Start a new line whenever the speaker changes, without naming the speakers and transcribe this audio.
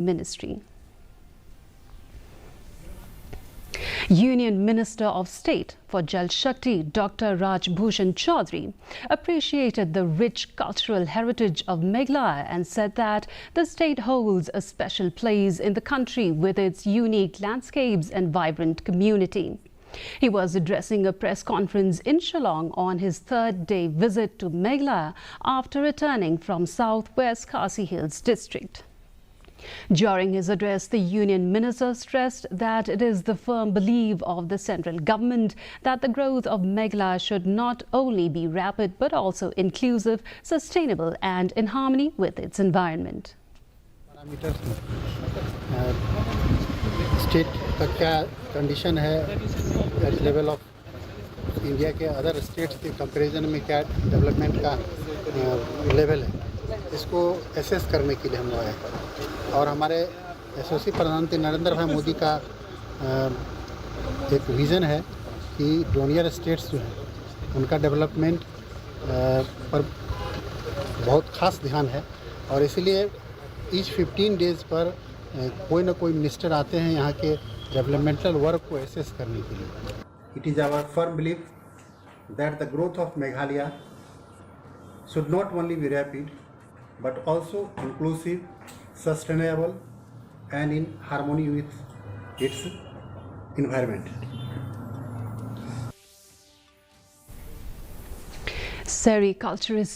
Ministry. Union Minister of State for Jal Shakti, Dr. Raj Bhushan Chaudhary, appreciated the rich cultural heritage of Meghalaya and said that the state holds a special place in the country with its unique landscapes and vibrant community. He was addressing a press conference in Shillong on his third-day visit to Meghalaya after returning from Southwest Khasi Hills district. During his address, the Union Minister stressed that it is the firm belief of the central government that the growth of Meghalaya should not only be rapid but also inclusive, sustainable and in harmony with its environment.
State का क्या condition है at level of India के other states के comparison में क्या development का level है, इसको एसेस करने के लिए हम लोग आए और हमारे यशस्वी प्रधानमंत्री नरेंद्र भाई मोदी का एक विज़न है कि डोनियर स्टेट्स जो हैं उनका डेवलपमेंट पर बहुत ख़ास ध्यान है और इसलिए ईच 15 डेज़ पर कोई ना कोई मिनिस्टर आते हैं यहाँ के डेवलपमेंटल वर्क को एसेस करने के लिए. It is our firm belief that the growth of Meghalaya should not only be rapid but also inclusive, sustainable and in harmony with its environment.
Sericulturist